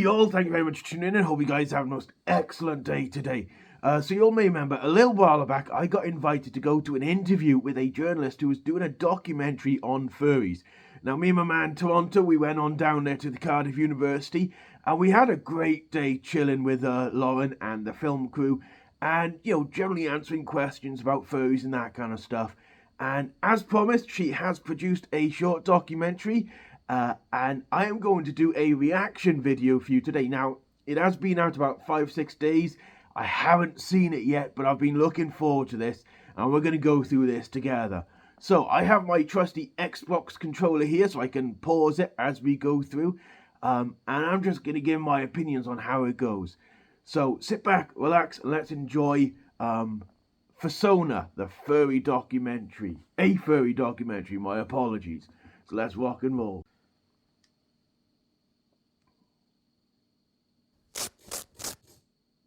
Hey y'all, thank you very much for tuning in. Hope you guys have a most excellent day today. So you all may remember, a little while back, I got invited to go to an interview with a journalist who was doing a documentary on furries. Now, me and my man Toronto, we went on down there to the Cardiff University, and we had a great day chilling with Lauren and the film crew, and, generally answering questions about furries and that kind of stuff. And as promised, she has produced a short documentary, and I am going to do a reaction video for you today. Now, it has been out about 5-6 days. I haven't seen it yet, but I've been looking forward to this, and we're going to go through this together. So I have my trusty Xbox controller here, so I can pause it as we go through, and I'm just going to give my opinions on how it goes. So sit back, relax, and let's enjoy FURSONA, the furry documentary. A furry documentary, my apologies. So let's rock and roll.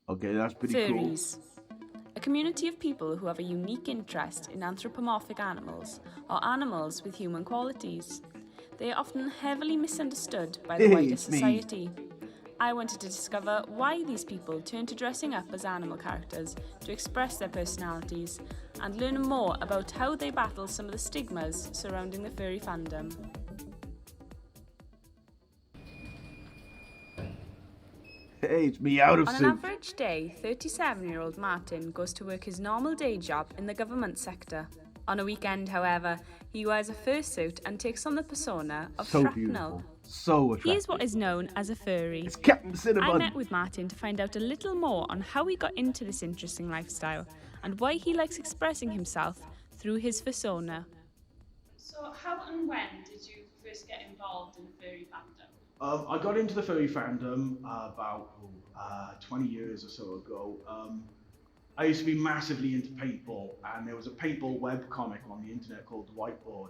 Okay, that's pretty Furries. A community of people who have a unique interest in anthropomorphic animals, or animals with human qualities. They are often heavily misunderstood by the wider society. I wanted to discover why these people turn to dressing up as animal characters to express their personalities, and learn more about how they battle some of the stigmas surrounding the furry fandom. Hey, it's me out of On suit. an average day, 37-year-old Martin goes to work his normal day job in the government sector. On a weekend, however, he wears a fursuit and takes on the persona of So Shrapnel. beautiful. So attractive. He is what is known as a furry. It's Captain Cinnamon. I met with Martin to find out a little more on how he got into this interesting lifestyle and why he likes expressing himself through his fursona. So how and when did you first get involved in the furry fandom? I got into the furry fandom about 20 years or so ago. I used to be massively into paintball, and there was a paintball webcomic on the internet called The Whiteboard,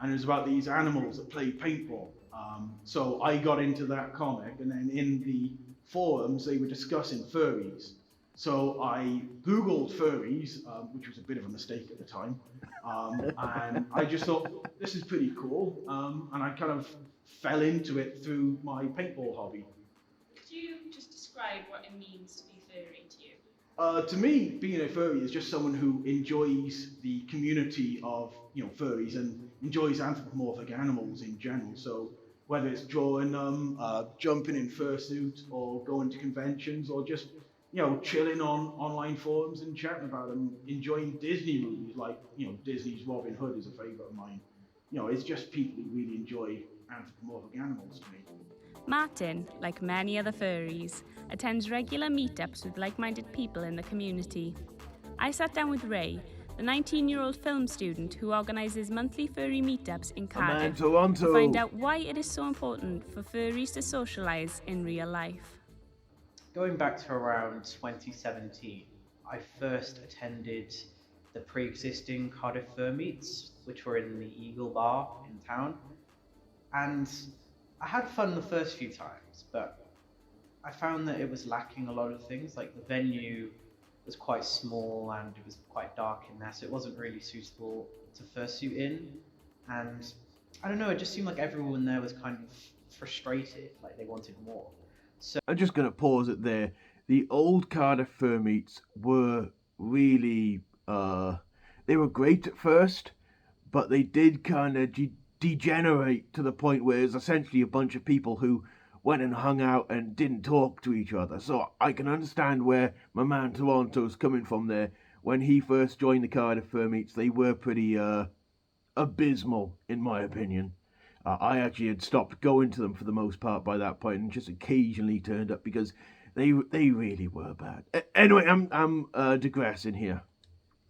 and it was about these animals that played paintball. So I got into that comic, and then in the forums they were discussing furries. So I Googled furries, which was a bit of a mistake at the time, and I just thought, this is pretty cool, and I kind of fell into it through my paintball hobby. Could you just describe what it means to be furry to you? To me, being a furry is just someone who enjoys the community of furries and enjoys anthropomorphic animals in general. So whether it's drawing them, jumping in fursuit, or going to conventions, or just chilling on online forums and chatting about them, enjoying Disney movies like Disney's Robin Hood is a favourite of mine. It's just people who really enjoy anthropomorphic animals to me. Martin, like many other furries, attends regular meetups with like-minded people in the community. I sat down with Ray, the 19-year-old film student who organises monthly furry meetups in Cardiff, to find out why it is so important for furries to socialise in real life. Going back to around 2017, I first attended the pre-existing Cardiff Fur Meets, which were in the Eagle Bar in town, and I had fun the first few times, but I found that it was lacking a lot of things. Like the venue was quite small and it was quite dark in there, so it wasn't really suitable to fursuit in. And I don't know, it just seemed like everyone there was kind of frustrated, like they wanted more. So I'm just going to pause it there. The old Cardiff Fur Meets were really, they were great at first, but they did kind of degenerate to the point where it's essentially a bunch of people who went and hung out and didn't talk to each other. So I can understand where my man Toronto's coming from there. When he first joined the Cardiff Fur Meets, they were pretty abysmal, in my opinion. I actually had stopped going to them for the most part by that point, and just occasionally turned up because they really were bad. Anyway, I'm digressing here.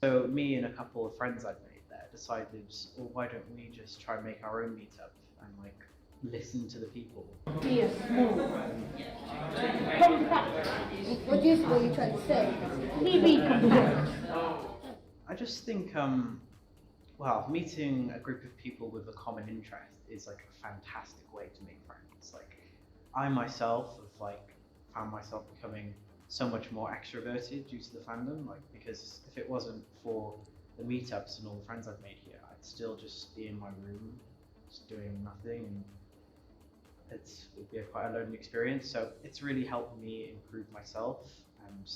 So me and a couple of friends I'd made there decided, well, why don't we just try and make our own meetup and like listen to the people. Yes, more. Compact. What are you trying to say? TV compact. I just think, well, meeting a group of people with a common interest is like a fantastic way to make friends. Like, I myself have like found myself becoming so much more extroverted due to the fandom. Like, because if it wasn't for the meetups and all the friends I've made here, I'd still just be in my room, just doing nothing. And it would be quite a lonely experience. So it's really helped me improve myself, and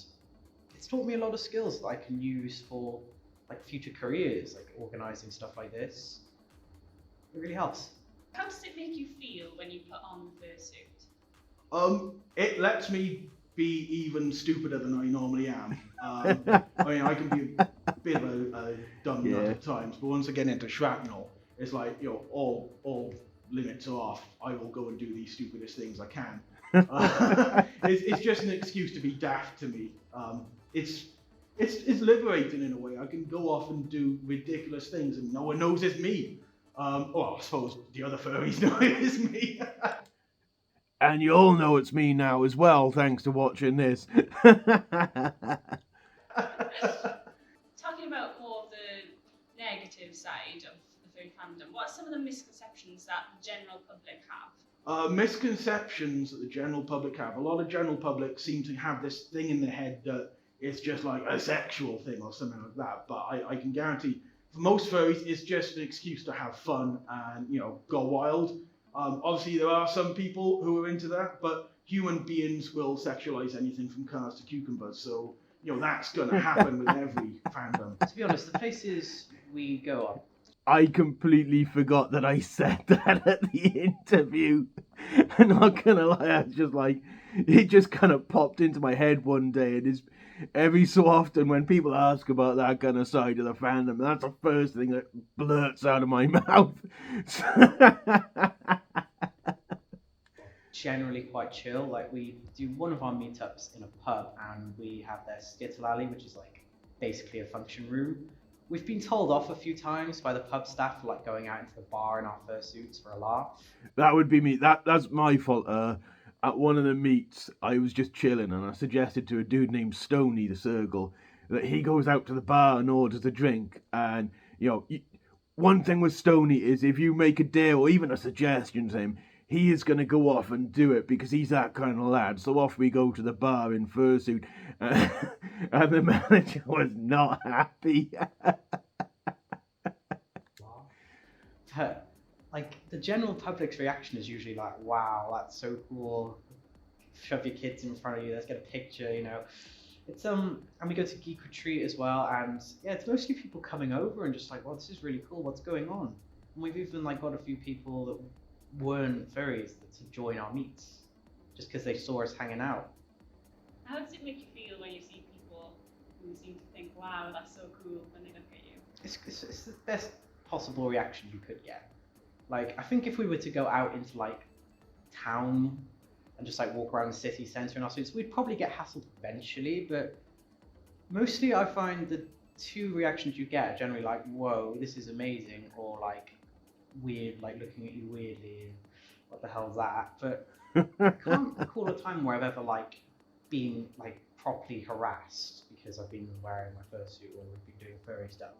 it's taught me a lot of skills that I can use for like future careers, like organizing stuff like this. It really helps. How does it make you feel when you put on the fursuit? It lets me be even stupider than I normally am. I mean, I can be a bit of a dumb nut at times, but once I get into shrapnel, it's like, you know, all limits are off. I will go and do the stupidest things I can. It's just an excuse to be daft to me. It's liberating in a way. I can go off and do ridiculous things, and no one knows it's me. Well, I suppose the other furries know it's me. And you all know it's me now as well, thanks to watching this. Talking about more of the negative side of the furry fandom, what are some of the misconceptions that the general public have? Misconceptions that the general public have. A lot of general public seem to have this thing in their head that it's just like a sexual thing or something like that. But I can guarantee, for most furries, it's just an excuse to have fun and, you know, go wild. Obviously, there are some people who are into that, but human beings will sexualize anything from cars to cucumbers. So, you know, that's going to happen with every fandom. To be honest, the places we go on, I completely forgot that I said that at the interview. I'm not gonna lie, I was just like, it just kind of popped into my head one day, and it's every so often when people ask about that kind of side of the fandom, that's the first thing that blurts out of my mouth. generally quite chill. Like, we do one of our meetups in a pub, and we have their skittle alley, which is like basically a function room. We've been told off a few times by the pub staff for like going out into the bar in our fursuits for a laugh. That would be me. That's my fault. At one of the meets, I was just chilling, and I suggested to a dude named Stoney, the Circle, that he goes out to the bar and orders a drink. And, you know, one thing with Stoney is if you make a deal or even a suggestion to him, he is going to go off and do it because he's that kind of lad. So off we go to the bar in fursuit, and the manager was not happy. But, like, the general public's reaction is usually like, wow, that's so cool. Shove your kids in front of you, let's get a picture, you know. It's and we go to Geek Retreat as well, and yeah, it's mostly people coming over and just like, well, this is really cool, what's going on? And we've even like got a few people that weren't furries to join our meets just because they saw us hanging out. How does it make you feel when you see people who seem to think, wow, that's so cool, when they look at you? It's the best possible reaction you could get. Like, I think if we were to go out into like town and just like walk around the city centre in our suits, we'd probably get hassled eventually, but mostly I find the two reactions you get are generally like, whoa, this is amazing, or like weird, like looking at you weirdly, what the hell's that? But I can't recall a time where I've ever like been like properly harassed because I've been wearing my fursuit or we've been doing furry stuff.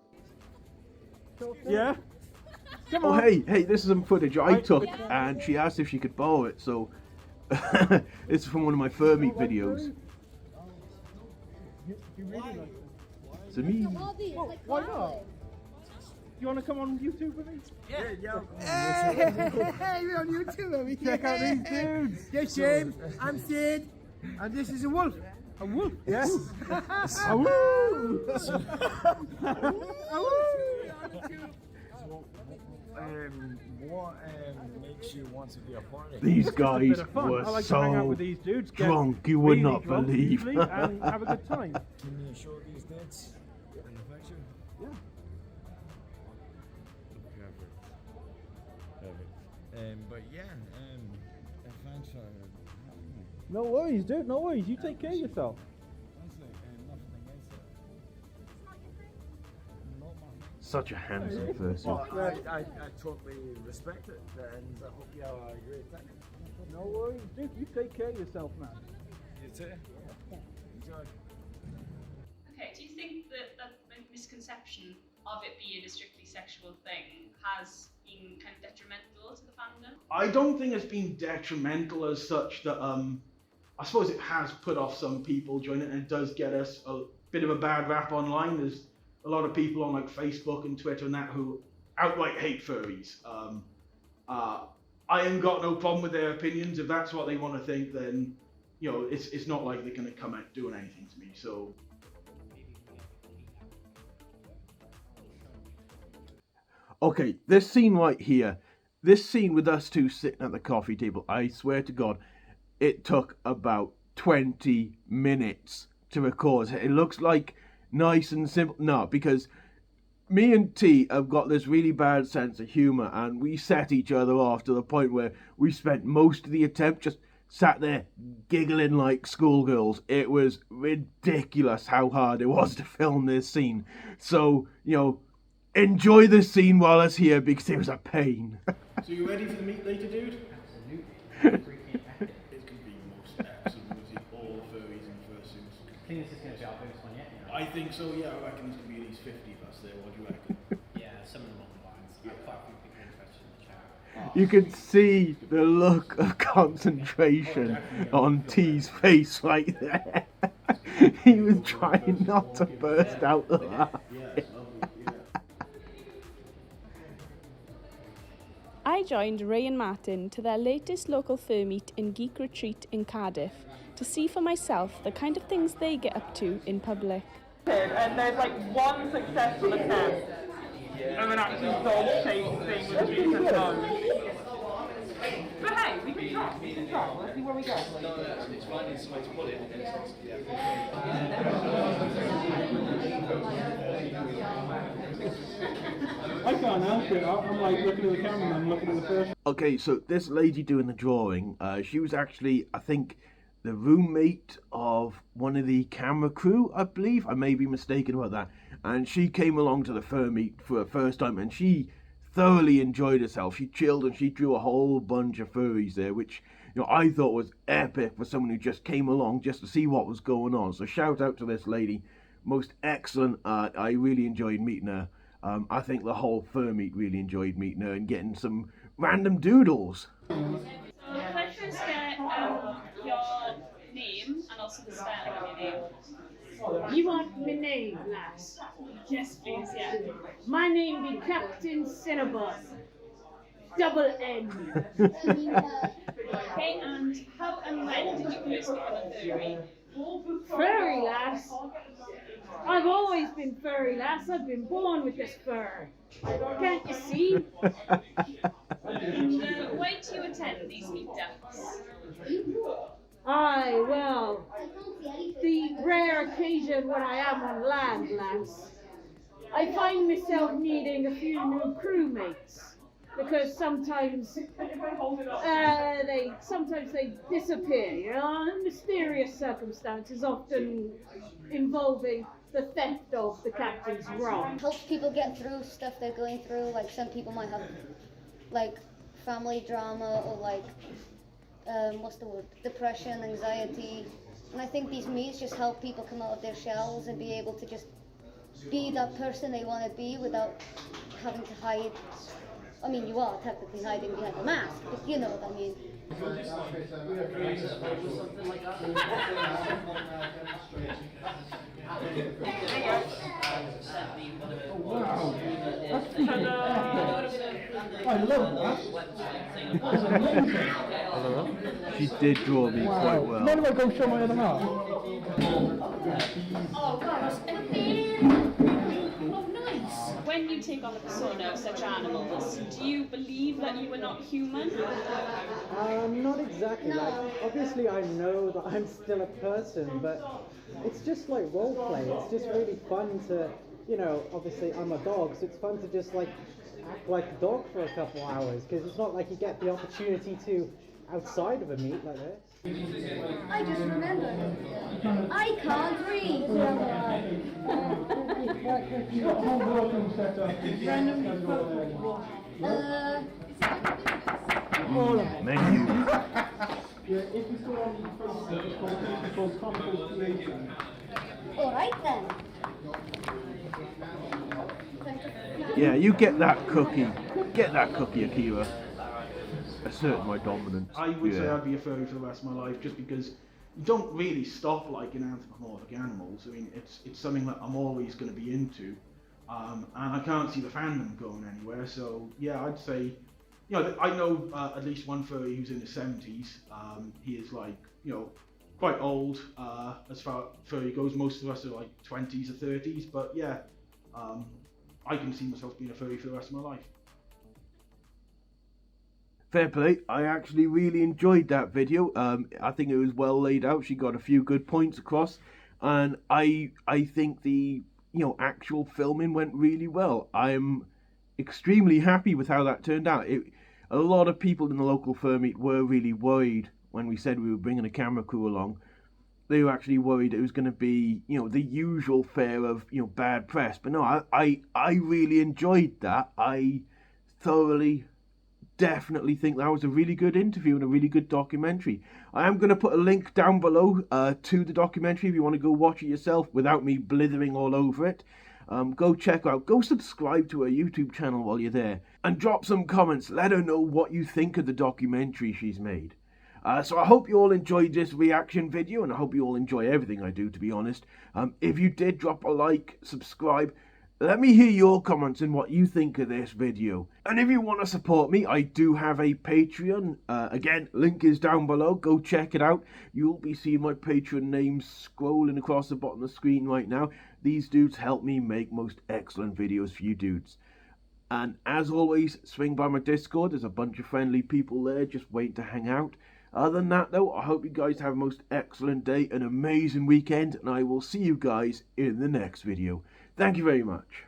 Yeah? Come on. Oh, hey, this is some footage I took, and she asked if she could borrow it, so it's from one of my fur meet videos. It's me. Why not? You want to come on YouTube with me? Yeah. Hey, we're on YouTube, are we? Check out these dudes. Yes, James. I'm Sid. And this is a wolf. A wolf? Yes. Awoo! What makes you want to be a part of it? These guys were I like to hang out so with these dudes, get drunk you would really not drunk believe. usually, and have a good time. Can you show these dudes in the picture? Yeah. Perfect. But yeah, thanks for having me. No worries, dude. No worries. You take care of yourself. Honestly, nothing against it. Not my thing. Such a handsome person. Well, I totally respect it, and I hope you have a great time. No worries, dude. You take care of yourself, man. You too. Enjoy. Okay, do you think that the misconception of it being a strictly sexual thing has been kind of detrimental to the fandom? I don't think it's been detrimental as such that I suppose it has put off some people joining it, and it does get us a bit of a bad rap online. There's a lot of people on like Facebook and Twitter and that who outright hate furries. I ain't got no problem with their opinions. If that's what they want to think, then, you know, it's not like they're going to come out doing anything to me. So. Okay, this scene right here, this scene with us two sitting at the coffee table, I swear to God, it took about 20 minutes to record. It looks like nice and simple. No, because me and T have got this really bad sense of humour, and we set each other off to the point where we spent most of the attempt just sat there giggling like schoolgirls. It was ridiculous how hard it was to film this scene. So, you know, enjoy this scene while it's here because it was a pain. So you ready for the meat later, dude? Absolutely. It's going to be the most excellent with all the furries and fursuits. I think this is going to be our biggest one yet. You know? I think so, yeah. I reckon there's going to be at least 50 of us there. What do you reckon? Yeah, some of them on the lines. Quite a few people interested in the chat. You could see the look of concentration on T's face right there. He was trying not to burst out laughing. Yeah, lovely, yeah. I joined Ray and Martin to their latest local fur meet in Geek Retreat in Cardiff to see for myself the kind of things they get up to in public. And there's like one successful attempt of an actual dog-shaped thing with teeth and nose. But hey, we can try. Let's see where we go. I can't help it. I'm like looking at the camera and I'm looking at the first. Okay, so this lady doing the drawing, she was actually, I think, the roommate of one of the camera crew, I believe. I may be mistaken about that. And she came along to the fur meet for the first time, and she thoroughly enjoyed herself. She chilled and she drew a whole bunch of furries there, which, you know, I thought was epic for someone who just came along just to see what was going on. So shout out to this lady. Most excellent art. I really enjoyed meeting her. I think the whole fur meet really enjoyed meeting her and getting some random doodles. So can I first get your name and also the spelling of your name? You want my name, lass? Yes, please, yeah. My name be Captain Cinnabon. Double N. Okay, and how and when did you first become a furry? Furry, lass. I've always been furry, lass. I've been born with this fur. Can't you see? And why do you attend these meetups? Aye, well, the rare occasion when I am on land, lass, I find myself needing a few new crewmates. Because sometimes they disappear, you know, in mysterious circumstances, often involving the theft of the captain's rum. Helps people get through stuff they're going through. Like some people might have like family drama or like depression, anxiety. And I think these meets just help people come out of their shells and be able to just be that person they want to be without having to hide. I mean, you are technically hiding behind a mask, but you know what I mean. Wow, that's pretty. I love that. That's amazing. She did draw me quite well. Mind if I go show my other half? Oh, gosh. Oh, nice. When you take on the persona of such animals, do you believe that you are not human? Not exactly. Like, obviously I know that I'm still a person, but it's just like role play. It's just really fun to, you know, obviously I'm a dog, so it's fun to just like act like a dog for a couple hours, because it's not like you get the opportunity to outside of a meet like this. I just remembered. I can't read. Menu. Alright then. Yeah, you get that cookie. Get that cookie, Akira. Assert my dominance. I would say I'd be a furry for the rest of my life, just because you don't really stop liking anthropomorphic animals. I mean, it's something that I'm always going to be into, and I can't see the fandom going anywhere. So yeah, I'd say, you know, I know at least one furry who's in his 70s. He is like, you know, quite old as far as furry goes. Most of us are like 20s or 30s, but yeah, I can see myself being a furry for the rest of my life. Fair play. I actually really enjoyed that video. I think it was well laid out. She got a few good points across, and I think the actual filming went really well. I'm extremely happy with how that turned out. A lot of people in the local fur meet were really worried when we said we were bringing a camera crew along. They were actually worried it was going to be, the usual fare of, bad press. But no, I really enjoyed that. I thoroughly, definitely think that was a really good interview and a really good documentary. I am going to put a link down below to the documentary if you want to go watch it yourself without me blithering all over it. Go check out, go subscribe to her YouTube channel while you're there, and drop some comments. Let her know what you think of the documentary she's made. So I hope you all enjoyed this reaction video, and I hope you all enjoy everything I do, to be honest. If you did, drop a like, subscribe. Let me hear your comments and what you think of this video. And if you want to support me, I do have a Patreon. Again, link is down below. Go check it out. You'll be seeing my Patreon names scrolling across the bottom of the screen right now. These dudes help me make most excellent videos for you dudes. And as always, swing by my Discord. There's a bunch of friendly people there just waiting to hang out. Other than that though, I hope you guys have a most excellent day, an amazing weekend, and I will see you guys in the next video. Thank you very much.